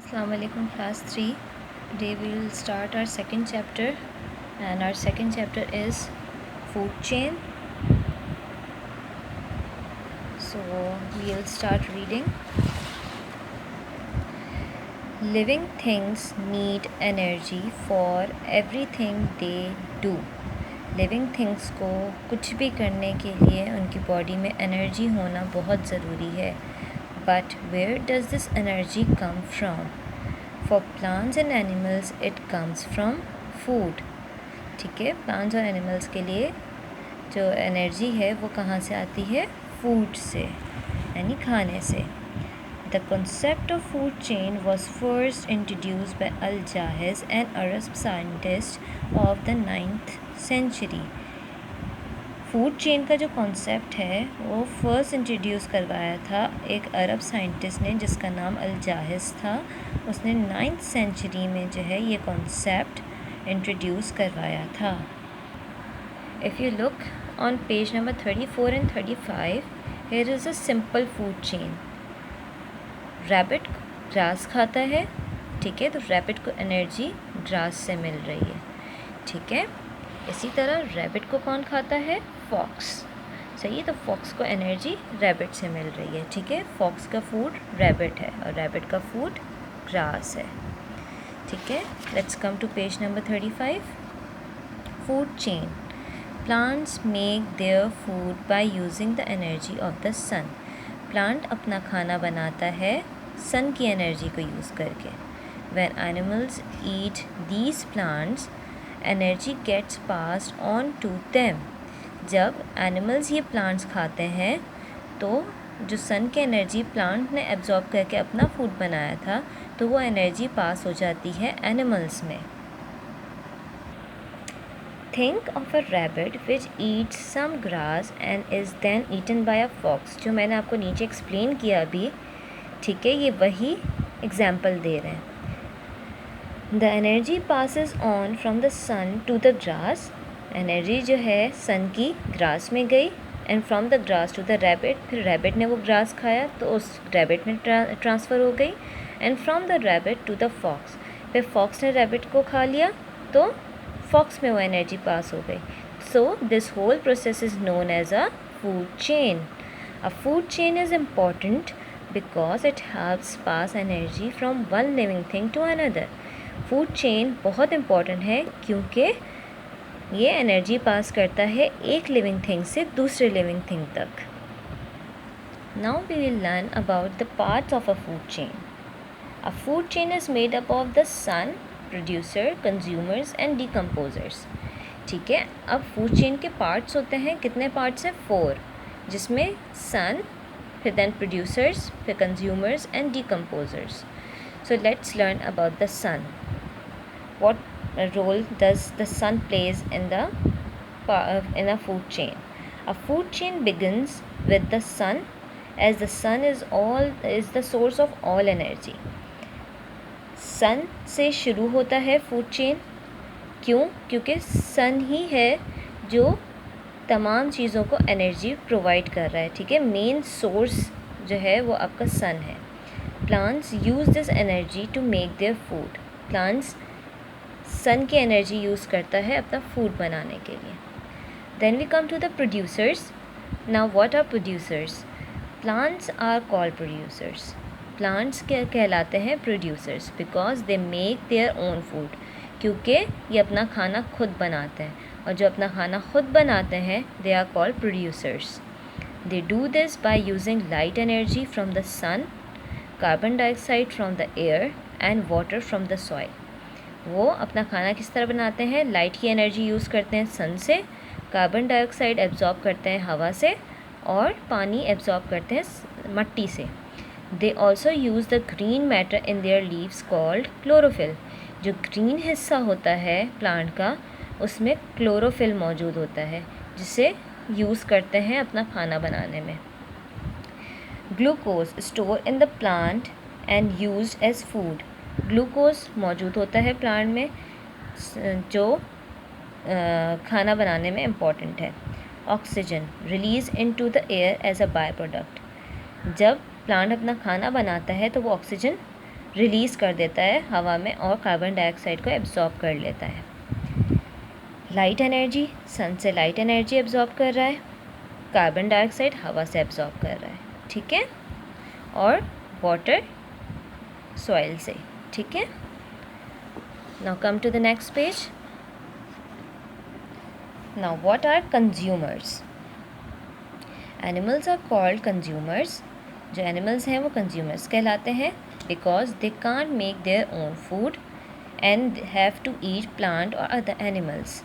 Assalamu alaikum class 3. Today we will start our second chapter, and our second chapter is food chain. So we'll start reading. Living things need energy for everything they do. Living things को कुछ भी करने के लिए उनकी body में energy होना बहुत ज़रूरी है. But where does this energy come from? For plants and animals it comes from food. ठीक है, प्लांट्स और एनिमल्स के लिए जो एनर्जी है वो कहाँ से आती है? फूड से, यानी खाने से. The concept of food chain was first introduced by Al-Jahiz, an Arab scientist of the 9th century. Food chain का जो कॉन्सेप्ट है वो फर्स्ट इंट्रोड्यूस करवाया था एक अरब साइंटिस्ट ने जिसका नाम अल-जाहिज था. उसने 9th सेंचुरी में जो है ये कॉन्सेप्ट इंट्रोड्यूस करवाया था. If you look on page number 34 and 35, here is a simple food chain. Rabbit grass खाता है, ठीक है, तो रैबिट को एनर्जी ग्रास से मिल रही है. ठीक है, इसी तरह रैबिट को कौन खाता है? फॉक्स. सही है, तो फॉक्स को एनर्जी रैबिट से मिल रही है. ठीक है, फॉक्स का फूड रैबिट है और रैबिट का फूड ग्रास है. ठीक है, let's come to page number 35. Food chain. Plants make their food by using the energy of the sun. Plant अपना खाना बनाता है सन की एनर्जी को यूज़ करके. When animals eat these plants, energy gets passed on to them. जब animals ये plants खाते हैं तो जो सन की एनर्जी प्लांट ने एब्जॉर्ब करके अपना फूड बनाया था, तो वो एनर्जी पास हो जाती है एनिमल्स में. Think of a rabbit which eats some grass and is then eaten by a fox. जो मैंने आपको नीचे एक्सप्लेन किया अभी, ठीक है, ये वही एग्जाम्पल दे रहे हैं. The energy passes on from the sun to the grass. Energy जो है सन की ग्रास में गई, and from the grass to the rabbit. फिर रैबिट ने वो ग्रास खाया तो उस रैबिट में ट्रांसफ़र हो गई, and from the rabbit to the fox. फिर फॉक्स ने रैबिट को खा लिया तो फॉक्स में वो एनर्जी पास हो गई. So this whole process is known as a food chain. A food chain is important because it helps pass energy from one living thing to another. Food chain बहुत important है क्योंकि ये energy पास करता है एक living thing से दूसरे living thing तक. Now we will learn about the parts of a food chain. A food chain is made up of the sun, producer, consumers and decomposers. ठीक है, अब फूड चेन के पार्ट्स होते हैं. कितने पार्ट्स हैं? 4, जिसमें सन, फिर then producers, फिर consumers and decomposers. So let's learn about the sun. What role does the sun plays in a food chain? A food chain begins with the sun, as the sun is the source of all energy. sun से शुरू होता है food chain. क्यों? क्योंकि sun ही है जो तमाम चीज़ों को एनर्जी प्रोवाइड कर रहा है. ठीक है, मेन सोर्स जो है वो आपका सन है. Plants use this energy to make their food. Plants sun की एनर्जी यूज़ करता है अपना फूड बनाने के लिए. Then we come to the producers. Now what are producers? Plants are called producers. Plants क्या कहलाते हैं? Producers, because they make their own food. क्योंकि ये अपना खाना खुद बनाते हैं, और जो अपना खाना खुद बनाते हैं they are called producers. They do this by using light energy from the sun, carbon dioxide from the air and water from the soil. वो अपना खाना किस तरह बनाते हैं? लाइट की एनर्जी यूज़ करते हैं सन से, कार्बन डाइऑक्साइड एब्जॉर्ब करते हैं हवा से, और पानी एब्जॉर्ब करते हैं मट्टी से. They also use the green matter in their leaves called chlorophyll. जो ग्रीन हिस्सा होता है प्लांट का, उसमें क्लोरोफिल मौजूद होता है, जिसे यूज़ करते हैं अपना खाना बनाने में. Glucose store in the plant and used as food. Glucose मौजूद होता है प्लांट में जो खाना बनाने में इम्पॉर्टेंट है. Oxygen release into the air as a by product. जब प्लांट अपना खाना बनाता है तो वो ऑक्सीजन रिलीज़ कर देता है हवा में और कार्बन डाइऑक्साइड को एब्जॉर्ब कर लेता है। लाइट एनर्जी, सन से लाइट एनर्जी एब्जॉर्ब कर रहा है, कार्बन डाइऑक्साइड हवा से एब्जॉर्ब कर रहा है, ठीक है, और वाटर सॉइल से, ठीक है। Now come to the next page. Now what are consumers? Animals are called consumers. जो एनिमल्स हैं वो कंज्यूमर्स कहलाते हैं because they can't make their own food and have to eat plant और अदर एनिमल्स,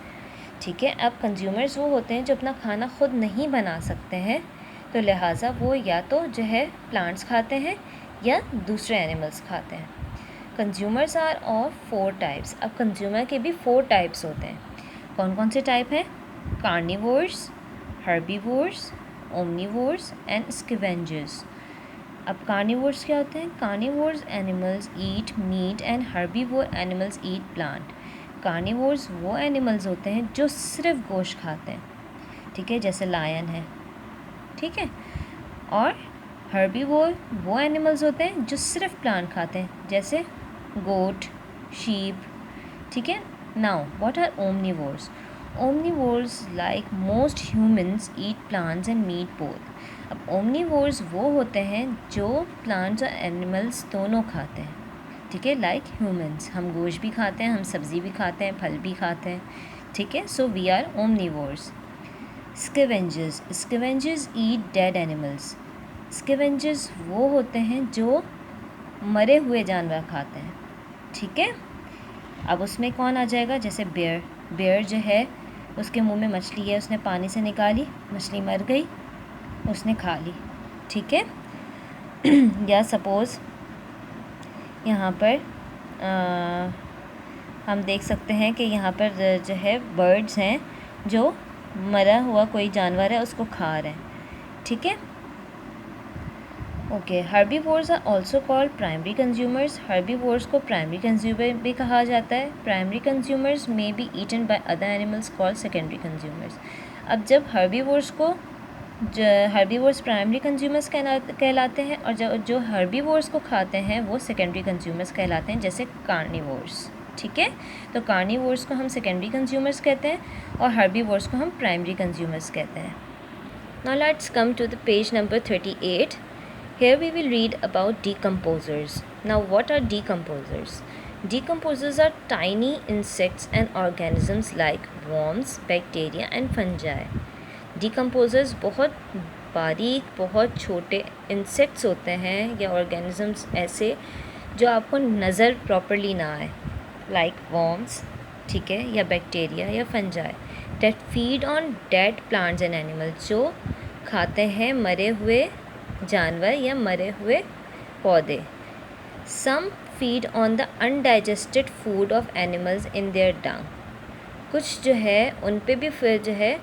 ठीक है। अब कंज्यूमर्स वो होते हैं जो अपना खाना खुद नहीं बना सकते हैं, तो लिहाजा वो या तो जो है प्लांट्स खाते हैं या दूसरे एनिमल्स खाते हैं। Consumers are of 4 types. अब कंज्यूमर के भी 4 टाइप्स होते हैं। कौन कौन से टाइप हैं? Carnivores, herbivores, omnivores and scavengers. अब कार्निवोर्स क्या होते हैं? Carnivores animals eat meat and herbivore animals eat plant. Carnivores वो एनिमल्स होते हैं जो सिर्फ गोश्त खाते हैं, ठीक है, जैसे लायन है, ठीक है। और हर्बीवोर वो एनिमल्स होते हैं जो सिर्फ प्लांट खाते हैं, जैसे गोट, शीप, ठीक है। Now what are omnivores? Omnivores, like most humans, eat plants and meat both. अब omnivores वो होते हैं जो plants और animals दोनों खाते हैं, ठीक है, like humans, हम गोश्त भी खाते हैं, हम सब्ज़ी भी खाते हैं, फल भी खाते हैं, ठीक है। So we are omnivores. Scavengers. Scavengers eat dead animals. Scavengers वो होते हैं जो मरे हुए जानवर खाते हैं, ठीक है। अब उसमें कौन आ जाएगा? जैसे बेयर। बेयर जो है उसके मुंह में मछली है, उसने पानी से निकाली, मछली मर गई, उसने खा ली, ठीक है। या सपोज़ यहाँ पर हम देख सकते हैं कि यहाँ पर जो है बर्ड्स हैं जो मरा हुआ कोई जानवर है उसको खा रहे हैं, ठीक है। Okay, herbivores are also called primary consumers. Herbivores को प्राइमरी कंज्यूमर भी कहा जाता है। Primary consumers may be eaten by other animals called secondary consumers. अब जब हर्बीवोर्स प्राइमरी कंज्यूमर्स कहलाते हैं और जो हर्बीवोर्स को खाते हैं वो सेकेंडरी कंज्यूमर्स कहलाते हैं, जैसे कार्निवोर्स, ठीक है। तो कार्निवोर्स को हम सेकेंडरी कंज्यूमर्स कहते हैं और हर्बीवोर्स को हम प्राइमरी कंज्यूमर्स कहते हैं। Now let's come to the page number 38. Here we will read about decomposers. Now what are decomposers? Decomposers are tiny insects and organisms like worms, bacteria and fungi. Decomposers बहुत बारीक, बहुत छोटे insects होते हैं या organisms ऐसे जो आपको नज़र प्रॉपरली ना आए, लाइक worms, ठीक है, या बैक्टीरिया या fungi, that feed on dead plants and animals, जो खाते हैं मरे हुए जानवर या मरे हुए पौधे। Some feed on the undigested food of animals in their dung. कुछ जो है उन पे भी फिर जो है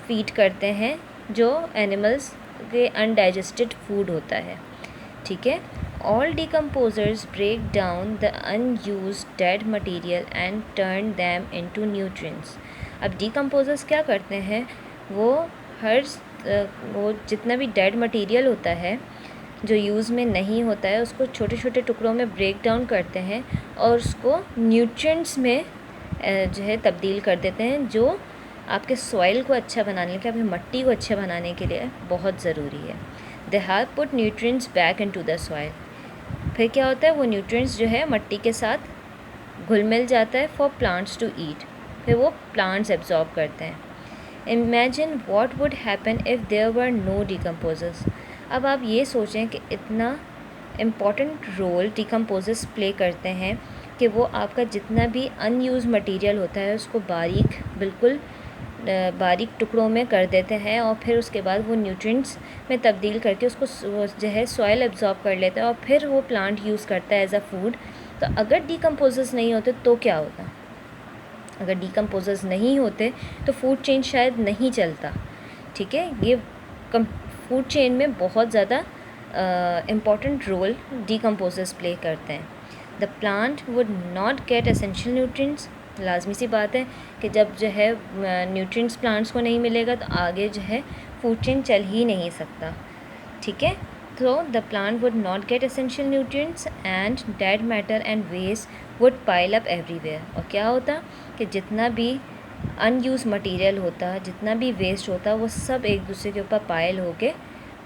फीड करते हैं जो एनिमल्स के अनडाइजेस्टेड फूड होता है, ठीक है। All decomposers break down the unused dead material and turn them into nutrients. अब डिकम्पोजर्स क्या करते हैं? वो जितना भी डेड मटेरियल होता है जो यूज़ में नहीं होता है उसको छोटे छोटे टुकड़ों में ब्रेक डाउन करते हैं और उसको न्यूट्रिएंट्स में जो है तब्दील कर देते हैं, जो आपके सॉइल को अच्छा बनाने के लिए, आपकी मिट्टी को अच्छा बनाने के लिए बहुत ज़रूरी है। They have put nutrients back into the soil. फिर क्या होता है? वो न्यूट्रिएंट्स जो है मिट्टी के साथ घुल मिल जाता है फॉर प्लांट्स टू ईट, फिर वो प्लांट्स एब्जॉर्ब करते हैं। Imagine what would happen if there were no decomposers. अब आप ये सोचें कि इतना इम्पॉर्टेंट रोल डिकम्पोजर्स प्ले करते हैं कि वो आपका जितना भी अनयूज़ मटेरियल होता है उसको बिल्कुल बारीक टुकड़ों में कर देते हैं और फिर उसके बाद वो न्यूट्रिएंट्स में तब्दील करके उसको जो है सॉइल एब्जॉर्ब कर लेता है और फिर वो प्लांट यूज़ करता है एज अ फूड। तो अगर डिकम्पोजर्स नहीं होते तो क्या होता? अगर डिकम्पोजर्स नहीं होते तो फूड चेन शायद नहीं चलता, ठीक है। ये फूड चेन में बहुत ज़्यादा इम्पॉर्टेंट रोल डिकम्पोजर्स प्ले करते हैं। The plant would not gate essential nutrients. लाजमी सी बात है कि जब जो है न्यूट्रिएंट्स प्लांट्स को नहीं मिलेगा तो आगे जो है फूड चेन चल ही नहीं सकता, ठीक है। So the plant would not get essential nutrients and dead matter and waste would pile up everywhere. और क्या होता कि जितना भी अनयूज मटेरियल होता, जितना भी वेस्ट होता, वो सब एक दूसरे के ऊपर पायल होके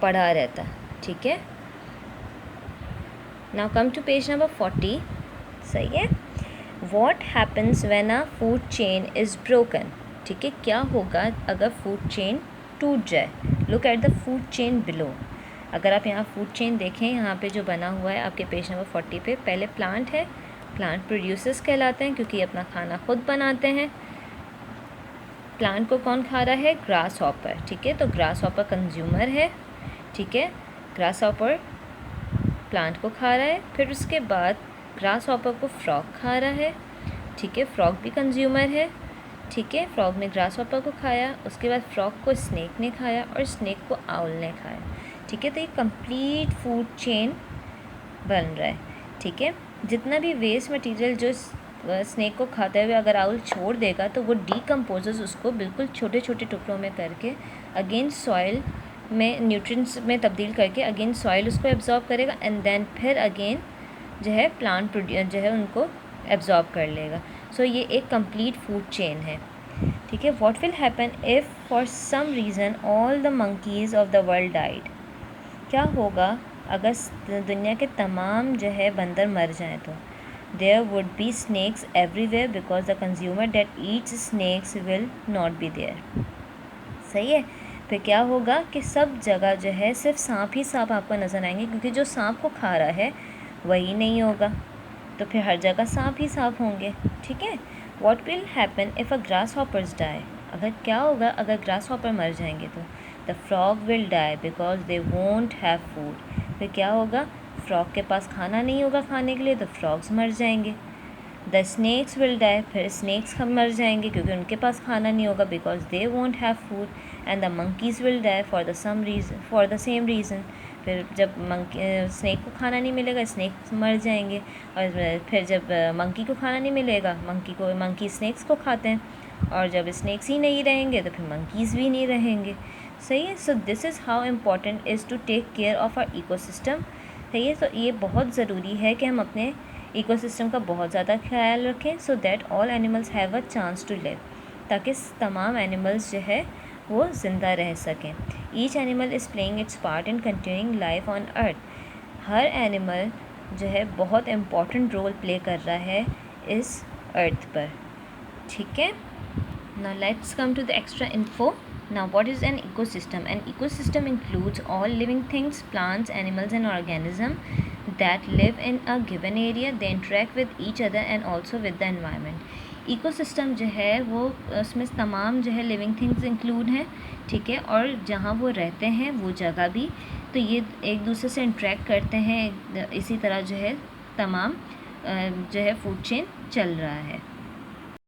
पड़ा रहता. ठीक है. Now come to page number 40. सही है. What happens when a food chain is broken? ठीक है. क्या होगा अगर फूड चेन टूट जाए? Look at the food chain below. अगर आप यहाँ फूड चेन देखें, यहाँ पे जो बना हुआ है आपके पेज नंबर 40 पे, पहले प्लांट है. प्लांट प्रोड्यूसर्स कहलाते हैं क्योंकि अपना खाना खुद बनाते हैं. प्लांट को कौन खा रहा है? Grass hopper. ठीक है. तो ग्रास हॉपर कंज्यूमर है. ठीक है. ग्रास हॉपर प्लांट को खा रहा है. फिर उसके बाद ग्रास हॉपर को फ्रॉग खा रहा है. ठीक है. फ्रॉग भी कंज्यूमर है. ठीक है. फ्रॉग ने ग्रास हॉपर को खाया, उसके बाद फ्रॉग को स्नेक ने खाया और स्नेक को आउल ने खाया. ठीक है. तो ये कंप्लीट फूड चेन बन रहा है. ठीक है. जितना भी वेस्ट मटेरियल जो स्नेक को खाते हुए अगर आउल छोड़ देगा तो वो डीकम्पोजेस उसको बिल्कुल छोटे छोटे टुकड़ों में करके अगेन सॉइल में न्यूट्रिएंट्स में तब्दील करके अगेन सॉइल उसको एब्जॉर्ब करेगा एंड देन फिर अगेन जो है प्लांट जो है उनको एब्जॉर्ब कर लेगा. सो ये एक कंप्लीट फूड चेन है. ठीक है. What will happen if for some reason all the monkeys of the world died? क्या होगा अगर दुनिया के तमाम जो है बंदर मर जाएं तो? There would be snakes everywhere because the consumer that eats snakes will not be there. सही है. फिर क्या होगा कि सब जगह जो है सिर्फ सांप ही सांप आपको नज़र आएंगे क्योंकि जो सांप को खा रहा है वही नहीं होगा, तो फिर हर जगह सांप ही सांप होंगे. ठीक है. What will happen if a grasshoppers die? अगर क्या होगा अगर ग्रास हॉपर मर जाएंगे तो? The frog will die because they won't have food. फिर क्या होगा? फ्रॉग के पास खाना नहीं होगा खाने के लिए, तो फ्रॉग्स मर जाएंगे. The snakes will die. फिर स्नैक्स मर जाएंगे क्योंकि उनके पास खाना नहीं होगा because they won't have food. And the monkeys will die for the same reason. फिर जब स्नैक को खाना नहीं मिलेगा स्नैक्स मर जाएंगे, और फिर जब मंकी को खाना नहीं मिलेगा मंकी स्नैक्स को खाते हैं, और जब स्नैक्स ही नहीं रहेंगे तो फिर मंकीज़ भी नहीं रहेंगे. सही है. So this is how important is to take care of our ecosystem. सही है. तो ये बहुत ज़रूरी है कि हम अपने इकोसिस्टम का बहुत ज़्यादा ख्याल रखें so that all animals have a chance to live, ताकि तमाम एनिमल्स जो है वो ज़िंदा रह सकें. Each animal is playing its part in continuing life on earth. हर एनिमल जो है बहुत इम्पॉर्टेंट रोल प्ले कर रहा है इस अर्थ पर. ठीक है. Now let's come to the extra info. Now, what is an ecosystem? An ecosystem includes all living things, plants, animals and organisms that live in a given area. They interact with each other and also with the environment. Ecosystem जो है वो उसमें तमाम जो है living things include हैं. ठीक है. और जहाँ वो रहते हैं वो जगह भी, तो ये एक दूसरे से इंटरेक्ट करते हैं. इसी तरह जो है तमाम जो है फूड चेन चल रहा है.